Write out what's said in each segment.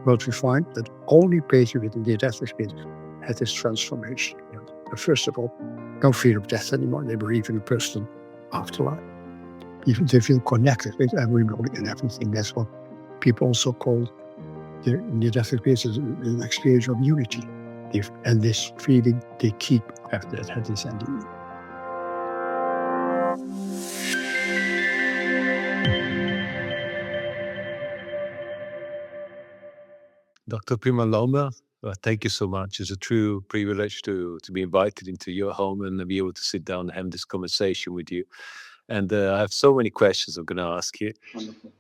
But we find that only patients with a near-death experience had this transformation. First of all, no fear of death anymore. They believe in a personal afterlife. Even they feel connected with everybody and everything. That's what people also call the near-death experience as an experience of unity. And this feeling they keep after they had this NDE. Dr. Pim van Lommel, thank you so much. It's a true privilege to be invited into your home and be able to sit down and have this conversation with you. And I have so many questions I'm going to ask you. Wonderful.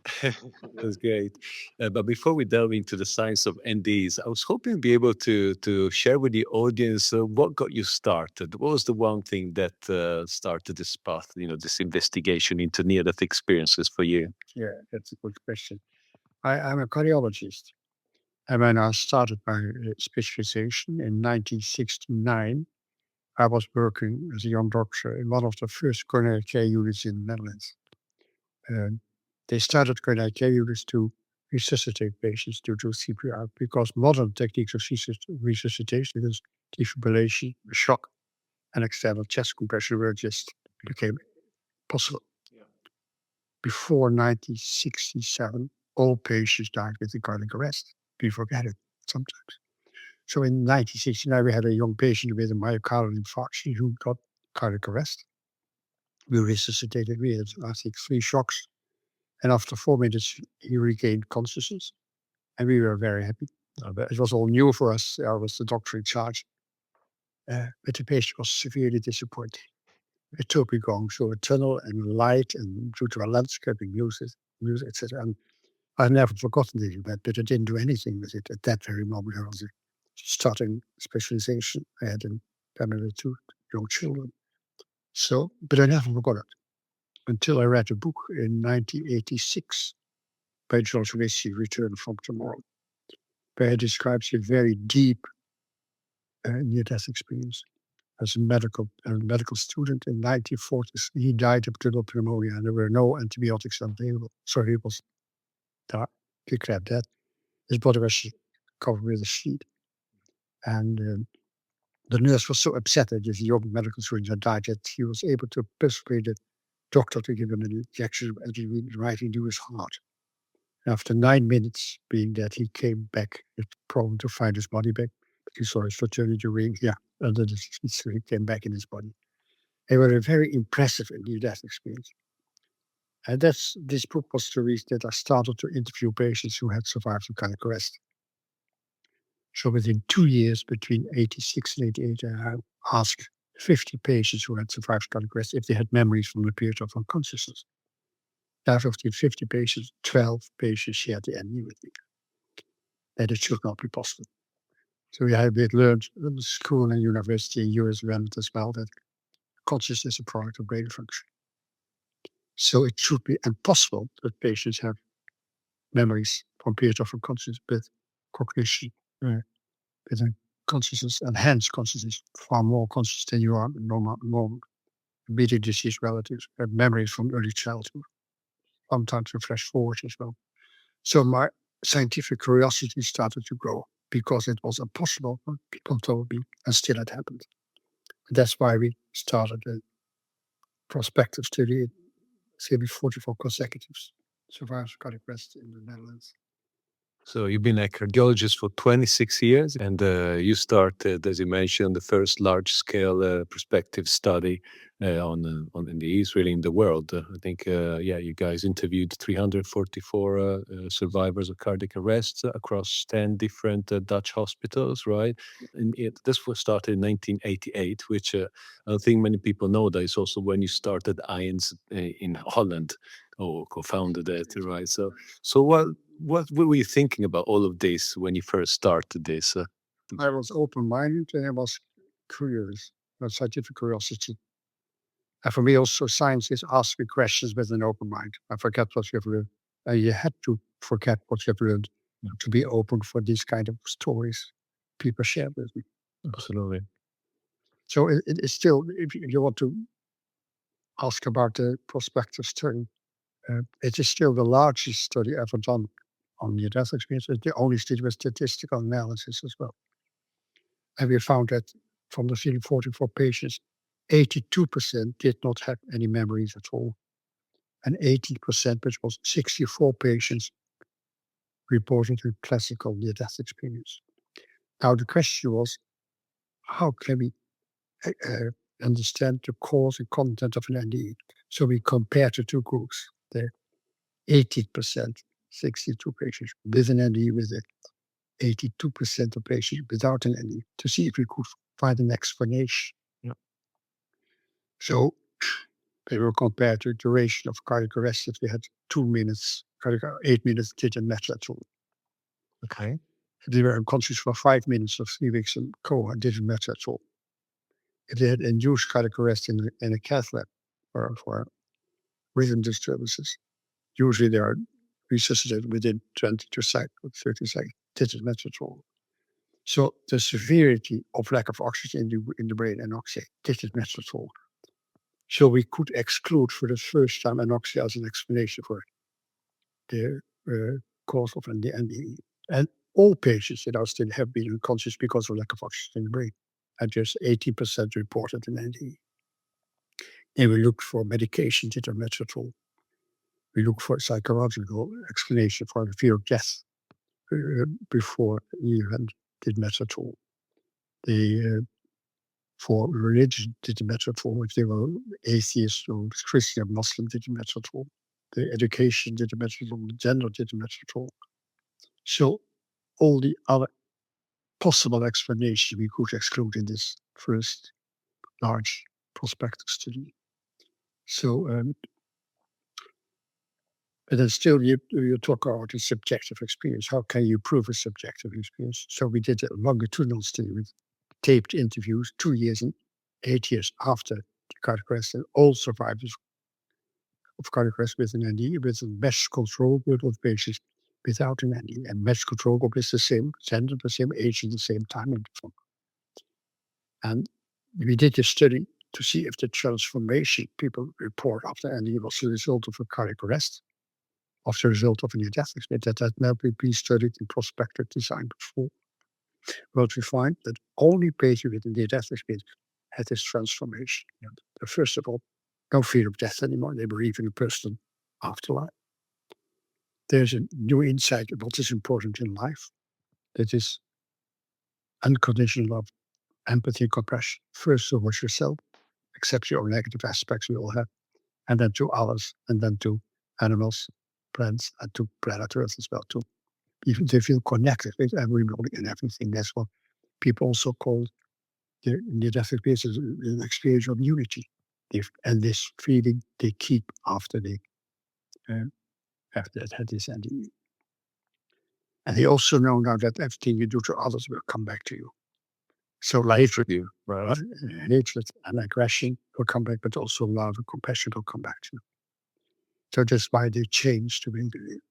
That's great. But before we delve into the science of NDs, I was hoping to be able to share with the audience what got you started. What was the one thing that started this path, this investigation into near-death experiences for you? Yeah, that's a good question. I'm a cardiologist. And when I started my specialization in 1969, I was working as a young doctor in one of the first coronary care units in the Netherlands. They started coronary care units to resuscitate patients due to CPR because modern techniques of resuscitation, is defibrillation, shock, and external chest compression were just became possible. Yeah. Before 1967, all patients died with a cardiac arrest. We forget it sometimes. So in 1969, we had a young patient with a myocardial infarction who got cardiac arrest. We resuscitated. We had, I think, 3 shocks. And after 4 minutes, he regained consciousness. And we were very happy. It was all new for us. I was the doctor in charge. But the patient was severely disappointed. It took me going through a tunnel and light and due to a landscaping music, etc. And I've never forgotten this event, but I didn't do anything with it at that very moment. I was starting specialization. I had a family with 2 young children. So, but I never forgot it until I read a book in 1986 by George Ritchie, Return from Tomorrow, where he describes a very deep near-death experience. As a medical student in 1940s, he died of tunnel pneumonia, and there were no antibiotics available. So he was declared dead. His body was covered with a sheet. And the nurse was so upset that this young medical student had died that he was able to persuade the doctor to give him an injection right into his heart. After 9 minutes being dead, he came back. It problem to find his body back. He saw his fraternity ring, under the sheet, so he came back in his body. They were a very impressive near-death experience. And this book was the reason that I started to interview patients who had survived a cardiac arrest. So within 2 years, between 86 and 88, I asked 50 patients who had survived cardiac arrest if they had memories from the period of unconsciousness. Out of the 50 patients, 12 patients shared the NDE with me. That it should not be possible. So we had learned in school and university in US learned as well that consciousness is a product of brain function. So it should be impossible that patients have memories from period of unconsciousness, but cognition, with a consciousness, enhanced consciousness, far more conscious than you are normal immediate deceased relatives, have memories from early childhood, sometimes a flash forward as well. So my scientific curiosity started to grow because it was impossible. People told me, and still it happened. And that's why we started a prospective study, 44 consecutive survivors of cardiac arrest in the Netherlands. So you've been a cardiologist for 26 years, and you started, as you mentioned, the first large-scale prospective study on NDEs really in the world. I think, you guys interviewed 344 survivors of cardiac arrest across 10 different Dutch hospitals, right? And this was started in 1988, which I don't think many people know that it's also when you started IANDS in Holland, or co-founded it, right? So what were you thinking about all of this when you first started this? I was open-minded and I was curious, scientific curiosity. And for me also, science is asking questions with an open mind. I forget what you have learned. You had to forget what you have learned to be open for these kind of stories people share with me. Absolutely. So it is still, if you want to ask about the prospective study, it is still the largest study ever done on near-death experiences. They only did with statistical analysis as well. And we found that from the 44 patients, 82% did not have any memories at all. And 80%, which was 64 patients, reported a classical near-death experience. Now the question was, how can we understand the cause and content of an NDE? So we compared the two groups. The 80%, 62 patients with an NDE, with it, 82% of patients without an NDE, to see if we could find an explanation. Yeah. So they were compared to the duration of cardiac arrest. If they had 2 minutes, 8 minutes, didn't matter at all. Okay. If they were unconscious for 5 minutes or 3 weeks in coma, it didn't matter at all. If they had induced cardiac arrest in a cath lab for rhythm disturbances, usually they are resuscitated within 20 to 30 seconds. Didn't matter at all. So the severity of lack of oxygen in the brain, anoxia, didn't matter at all. So we could exclude for the first time anoxia as an explanation for the cause of the NDE. And all patients in our study have been unconscious because of lack of oxygen in the brain. And just 18% reported an NDE. And we looked for medication, didn't matter at all. We looked for psychological explanation for the fear of death before the event, didn't matter at all. For religion, didn't matter at all. If they were atheist or Christian or Muslim, didn't matter at all. The education didn't matter at all. The gender didn't matter at all. So all the other possible explanations we could exclude in this first large prospective study. So, but then still you talk about a subjective experience. How can you prove a subjective experience? So we did a longitudinal study with taped interviews, 2 years and 8 years after the cardiac arrest, and all survivors of cardiac arrest with an NDE, with a matched control group of patients without an NDE. And matched control group is the same gender, the same age, and the same time interval. And we did this study to see if the transformation people report after NDE was the result of a cardiac arrest, of the result of a near-death experience that had never been studied in prospective design before. What we find that only patients with a near-death experience had this transformation. First of all, no fear of death anymore. They believe in a personal afterlife. There's a new insight of what is important in life. That is unconditional love, empathy, and compassion. First towards yourself, accept your negative aspects we all have, and then to others, and then to animals, plants, and to predators as well too. Even they feel connected with everybody and everything. That's what people also call the near-death experience is an experience of unity. And this feeling they keep after they have had this NDE. And they also know now that everything you do to others will come back to you. So hatred, Right. hatred and aggression will come back, but also love and compassion will come back to you. So that's why they change to being believed.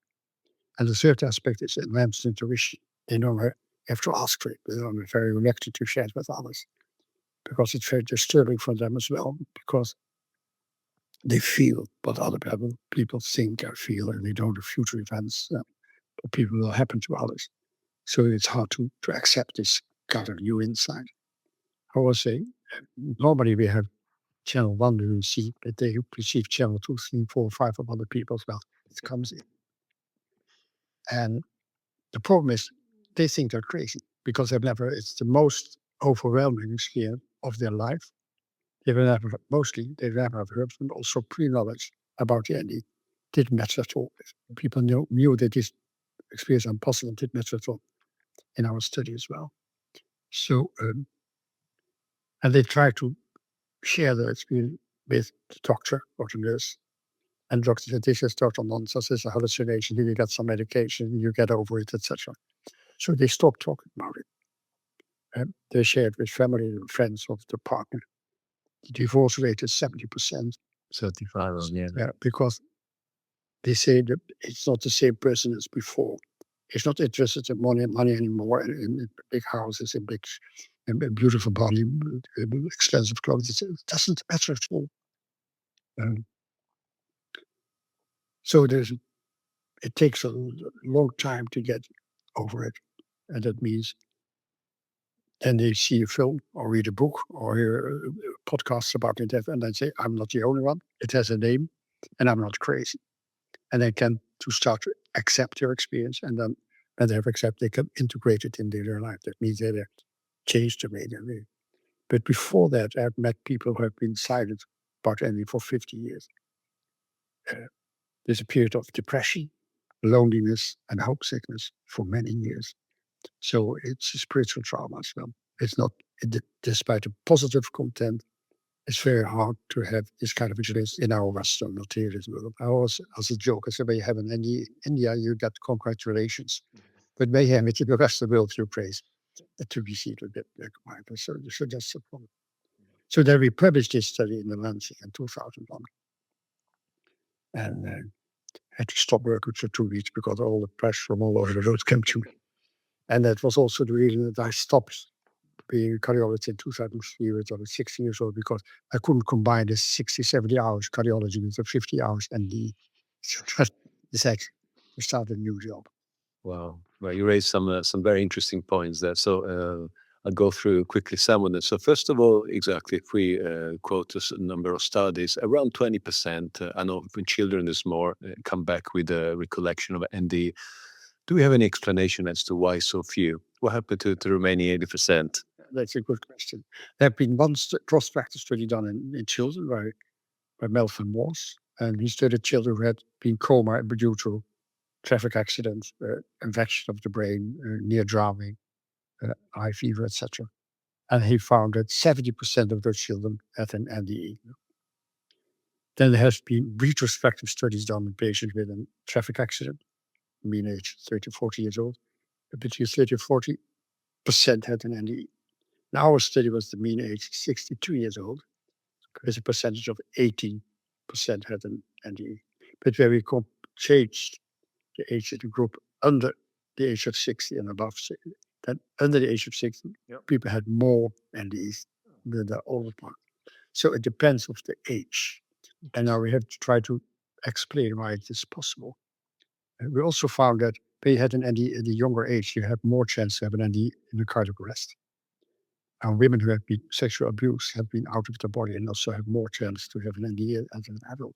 And the third aspect is enhanced intuition. They know you have to ask for it. They are very reluctant to share it with others because it's very disturbing for them as well, because they feel what other people think or feel, and they don't know future events or people will happen to others. So it's hard to accept this kind of new insight. I will say, normally we have channel 1 we see, but they receive channel 2, 3, 4, 5 of other people as well. It comes in. And the problem is they think they're crazy because it's the most overwhelming experience of their life. They've never have heard from, also pre-knowledge about the NDE. Didn't matter at all. People knew that this experience was impossible, didn't matter at all in our study as well. So, and they try to share their experience with the doctor or the nurse. And the doctor said, this is total nonsense, this is a hallucination, you get some medication, you get over it, etc. So they stopped talking about it. They shared with family and friends of the partner. The divorce rate is 70%. 35, yeah. Yeah, because they say that it's not the same person as before. He's not interested in money anymore, in big houses, in beautiful body, expensive clothes. It doesn't matter at all. So there's it takes a long time to get over it. And that means then they see a film or read a book or hear podcasts about it and then say, I'm not the only one. It has a name and I'm not crazy. And they can to start to accept their experience. And then when they have accepted, they can integrate it into their life. That means they change the way they live. But before that, I've met people who have been silent about NDE for 50 years. There's a period of depression, loneliness, and hope sickness for many years. So it's a spiritual trauma as well. It's not, despite the positive content, it's very hard to have this kind of experience in our Western materialism world. I always, as a joke, I say, when you have an NDE in India, you get congratulations. But when you have it in the Western world, you praise. To be seen a bit like so that's the problem. So then we published this study in the Lancet in 2001. And had to stop working for 2 weeks because all the press from all over the world came to me. And that was also the reason that I stopped being a cardiologist in 2003 when I was 60 years old, because I couldn't combine the 60, 70 hours cardiology with the 50 hours NDE. So that decided to start a new job. Wow. Well, you raised some very interesting points there. So I'll go through quickly some of them. So first of all, exactly, if we quote a number of studies, around 20%, I know in children there's more, come back with a recollection of NDE. Do we have any explanation as to why so few? What happened to the remaining 80%? That's a good question. There have been one prospective study done in children by Mel van Moors, and he studied children who had been coma due to traffic accidents, infection of the brain, near drowning, high fever, etc. And he found that 70% of those children had an NDE. Then there has been retrospective studies done in patients with a traffic accident, mean age 30, 40 years old. Between 30 and 40% had an NDE. Now our study was the mean age 62 years old, with a percentage of 18% had an NDE. But where we changed the age of the group under the age of 60 and above, then under the age of 60, people had more NDEs than the older part. So it depends of the age. And now we have to try to explain why it is possible. We also found that when you had an NDE at a younger age, you have more chance to have an NDE in a cardiac arrest. And women who have been sexual abused have been out of the body and also have more chance to have an NDE as an adult.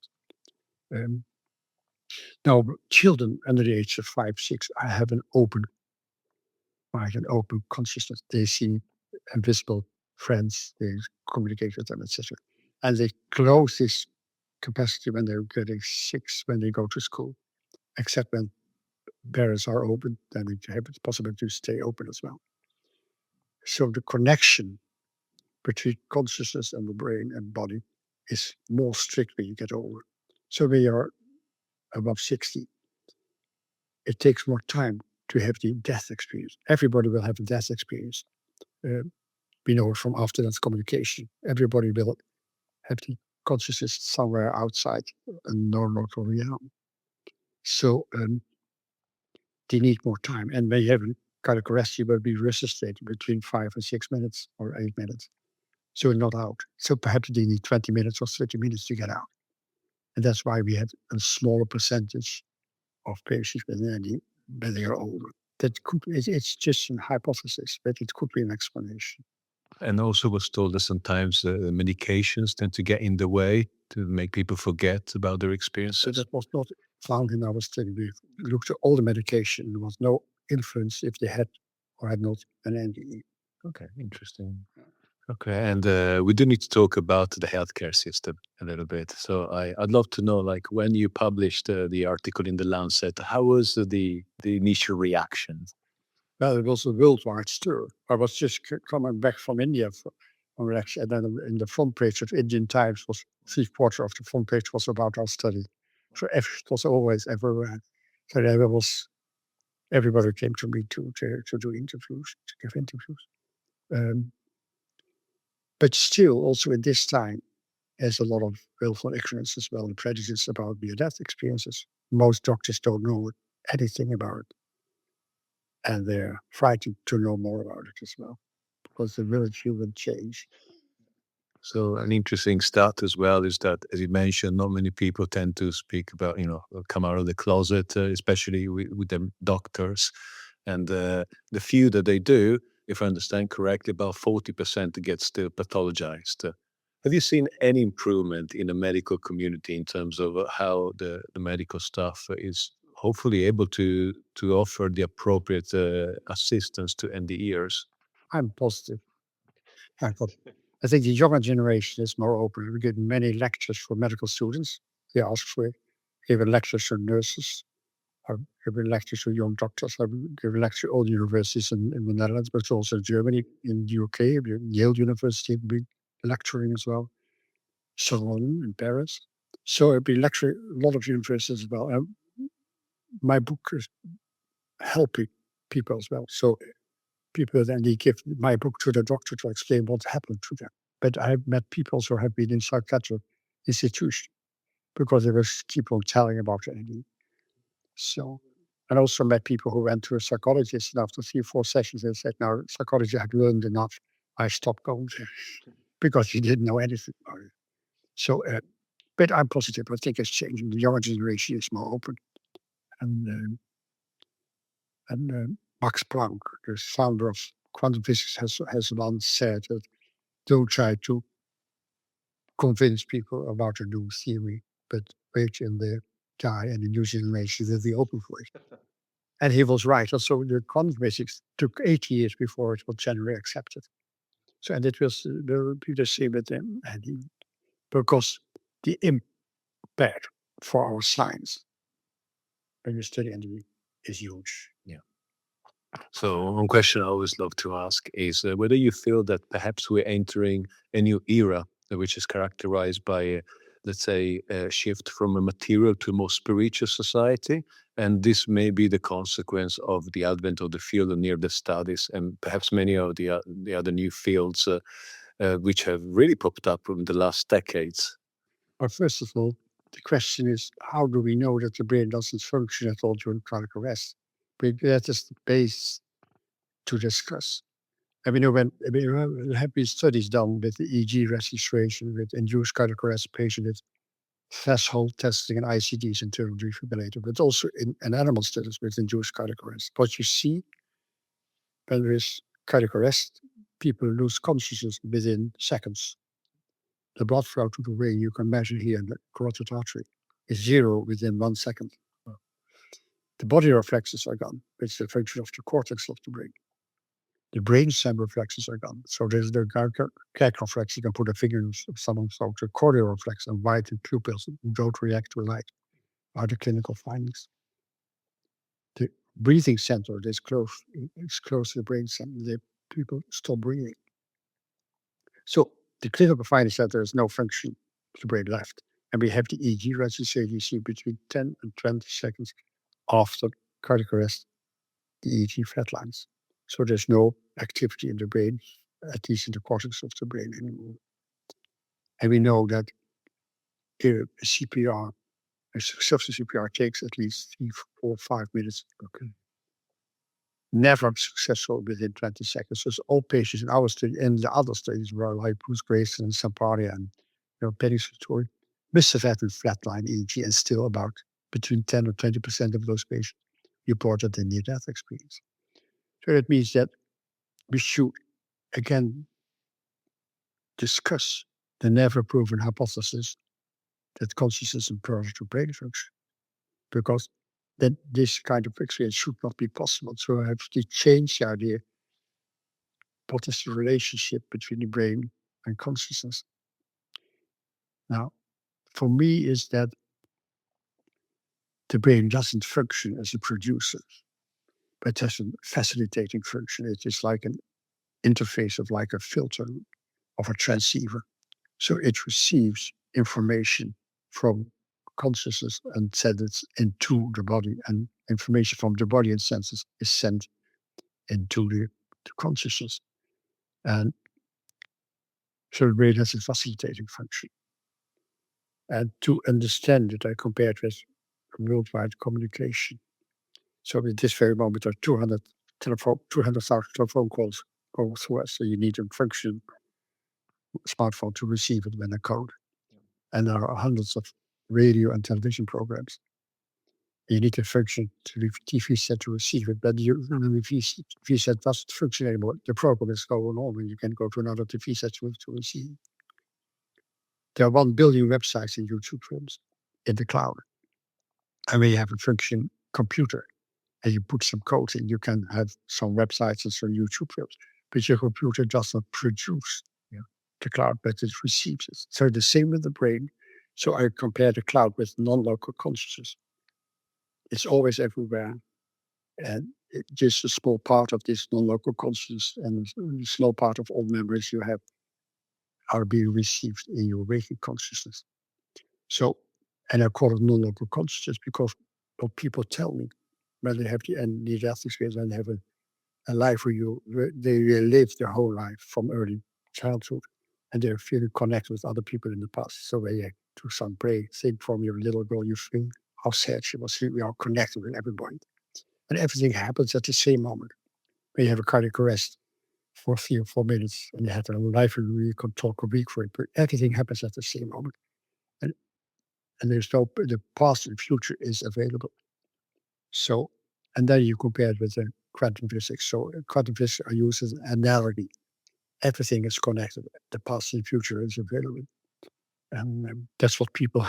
Now, children under the age of 5, 6 have an open mind, an open consciousness. They see invisible friends, they communicate with them, etc. And they close this capacity when they're getting 6, when they go to school, except when barriers are open, then they have the possibility to stay open as well. So the connection between consciousness and the brain and body is more strict when you get older. So when you're above 60, it takes more time to have the death experience. Everybody will have a death experience. We know from after-death communication. Everybody will have the consciousness somewhere outside a non-local realm. So they need more time. And when you have a cardiac arrest, you will be resuscitated between 5 and 6 minutes or 8 minutes. So you're not out. So perhaps they need 20 minutes or 30 minutes to get out. And that's why we had a smaller percentage of patients with NDE when they are older. It's just a hypothesis, but it could be an explanation. And also was told that sometimes medications tend to get in the way to make people forget about their experiences. So that was not found in our study. We looked at all the medication. There was no influence if they had or had not an NDE. Okay, interesting. Okay, and we do need to talk about the healthcare system a little bit. So I'd love to know, like, when you published the article in the Lancet, how was the initial reaction? Well, it was a worldwide stir. I was just coming back from India from reaction, and then in the front page of Indian Times was 3/4 of the front page was about our study. So it was always everywhere. So there was everybody came to me to do interviews, to give interviews. But still, also in this time, there's a lot of willful ignorance as well and prejudice about near-death experiences. Most doctors don't know anything about it. And they're frightened to know more about it as well, because the village will change. So an interesting stat as well is that, as you mentioned, not many people tend to speak about, come out of the closet, especially with them doctors. And the few that they do, if I understand correctly, about 40% gets still pathologized. Have you seen any improvement in the medical community in terms of how the medical staff is hopefully able to offer the appropriate assistance to NDEs? I'm positive. I think the younger generation is more open. We give many lectures for medical students. They ask for it. Give lectures for nurses. I give lectures to young doctors. I give lectures to all universities in the Netherlands, but also Germany, in the UK, Yale University will be lecturing as well. Sorbonne in Paris. So I'll be lecturing a lot of universities as well. My book is helping people as well. So people then they give my book to the doctor to explain what happened to them. But I've met people who have been in psychiatric institutions because they were keep on telling about the NDE. So, and also met people who went to a psychologist, and after 3 or 4 sessions, they said, "Now, psychology had learned enough. I stopped going there because he didn't know anything about it." So, but I'm positive. I think it's changing. The younger generation is more open, and Max Planck, the founder of quantum physics, has once said that don't try to convince people about a new theory, but wait till they die and the new generation will be open for it. And he was right. Also, the quantum physics took 80 years before it was generally accepted. So, and it was the same with them, because the impact for our science when you study NDE is huge. Yeah. So one question I always love to ask is whether you feel that perhaps we're entering a new era, which is characterized by, let's say, a shift from a material to a more spiritual society. And this may be the consequence of the advent of the field of near-death studies and perhaps many of the other new fields which have really popped up in the last decades. But first of all, the question is, how do we know that the brain doesn't function at all during cardiac arrest? That is the base to discuss. And we know there have been studies done with the EEG registration with induced cardiac arrest patient with threshold testing and ICDs, internal defibrillator, but also in animal studies with induced cardiac arrest. What you see when there is cardiac arrest, people lose consciousness within seconds. The blood flow to the brain, you can measure here in the carotid artery, is 0 within 1 second. The body reflexes are gone, which is the function of the cortex of the brain. The brainstem reflexes are gone. So there's the gag reflex. You can put a finger in someone's throat. The cordial reflex and white pupils don't react to light are the clinical findings. The breathing center is close to the brain center. The people stop breathing. So the clinical findings that there is no function of the brain left. And we have the EEG registration you see between 10 and 20 seconds after cardiac arrest, the EEG flatlines. So there's no activity in the brain, at least in the cortex of the brain anymore. And we know that CPR, a successful CPR takes at least 3, 4, 5 minutes. Okay. Never successful within 20 seconds. So all patients in our study and the other studies were like Bruce Greyson and Samparia and Penningstory must have had a flatline EEG, and still about between 10 or 20% of those patients reported a near-death experience. So that means that we should again discuss the never proven hypothesis that consciousness improves to brain function, because then this kind of experience should not be possible. So I have to change the idea. What is the relationship between the brain and consciousness? Now, for me, is that the brain doesn't function as a producer, but has a facilitating function. It is like an interface of like a filter of a transceiver. So it receives information from consciousness and sends it into the body, and information from the body and senses is sent into the consciousness. And so the brain has a facilitating function. And to understand it, I compared with worldwide communication. So at this very moment, there are 200,000 telephone calls go through us. So you need a function smartphone to receive it when a code. And there are hundreds of radio and television programs. You need a function to the TV set to receive it, but the TV set doesn't function anymore. The program is going on, and you can go to another TV set to receive it. There are 1 billion websites in YouTube films in the cloud. And when you have a functioning computer and you put some code in, you can have some websites and some YouTube films, but your computer does not produce the cloud, but it receives it. So the same with the brain. So I compare the cloud with non-local consciousness. It's always everywhere. And just a small part of this non-local consciousness and a small part of all memories you have are being received in your waking consciousness. So, and I call it non-local consciousness because what people tell me when they have the NDEs experience, when they have a life where they live their whole life from early childhood, and they're feeling connected with other people in the past. So when you do some brain, think from your little girl, you feel how sad she was. We are connected with everybody. And everything happens at the same moment. When you have a cardiac arrest for 3 or 4 minutes, and you have a life review, you can talk a week for it, but everything happens at the same moment. And there's no, the past and future is available. So, and then you compare it with the quantum physics. So quantum physics are used as an analogy. Everything is connected. The past and future is available. And that's what people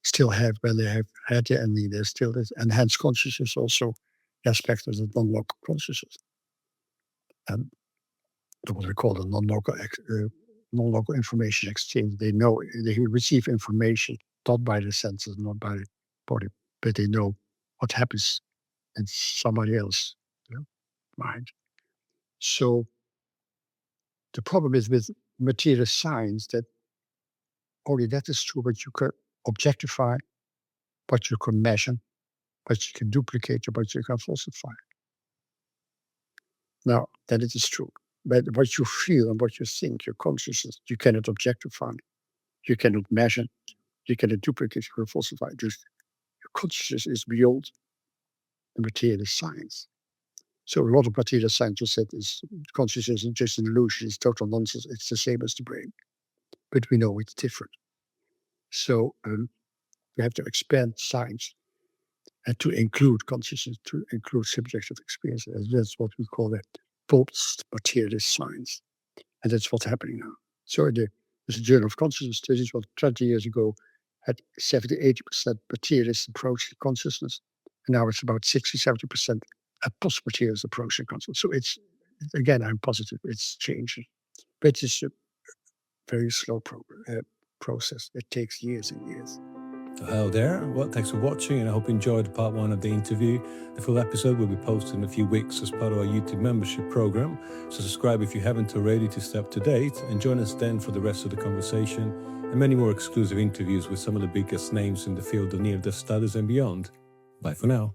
still have when they have had the NDE. There's still this enhanced consciousness also aspect of the non-local consciousness. And what we call the non-local information exchange. They receive information not by the senses, not by the body, but they know what happens in somebody else's mind. So the problem is with material science that only that is true, but you can objectify, but you can measure, but you can duplicate, but you can falsify. Now, that it is true. But what you feel and what you think, your consciousness, you cannot objectify. You cannot measure. You cannot duplicate, you can falsify. Just your consciousness is beyond the material science. So a lot of material scientists said consciousness is just an illusion, it's total nonsense. It's the same as the brain. But we know it's different. So we have to expand science and to include consciousness, to include subjective experience. And that's what we call the post-materialist science. And that's what's happening now. So there's a Journal of Consciousness studies, what 20 years ago had 70-80% materialist approach to consciousness. And now it's about 60-70% a post-materialist approach to consciousness. So it's, again, I'm positive, it's changing. But it's a very slow process. It takes years and years. Hello there. Well, thanks for watching, and I hope you enjoyed part 1 of the interview. The full episode will be posted in a few weeks as part of our YouTube membership program. So subscribe if you haven't already to stay up to date, and join us then for the rest of the conversation and many more exclusive interviews with some of the biggest names in the field of near-death studies and beyond. Bye for now.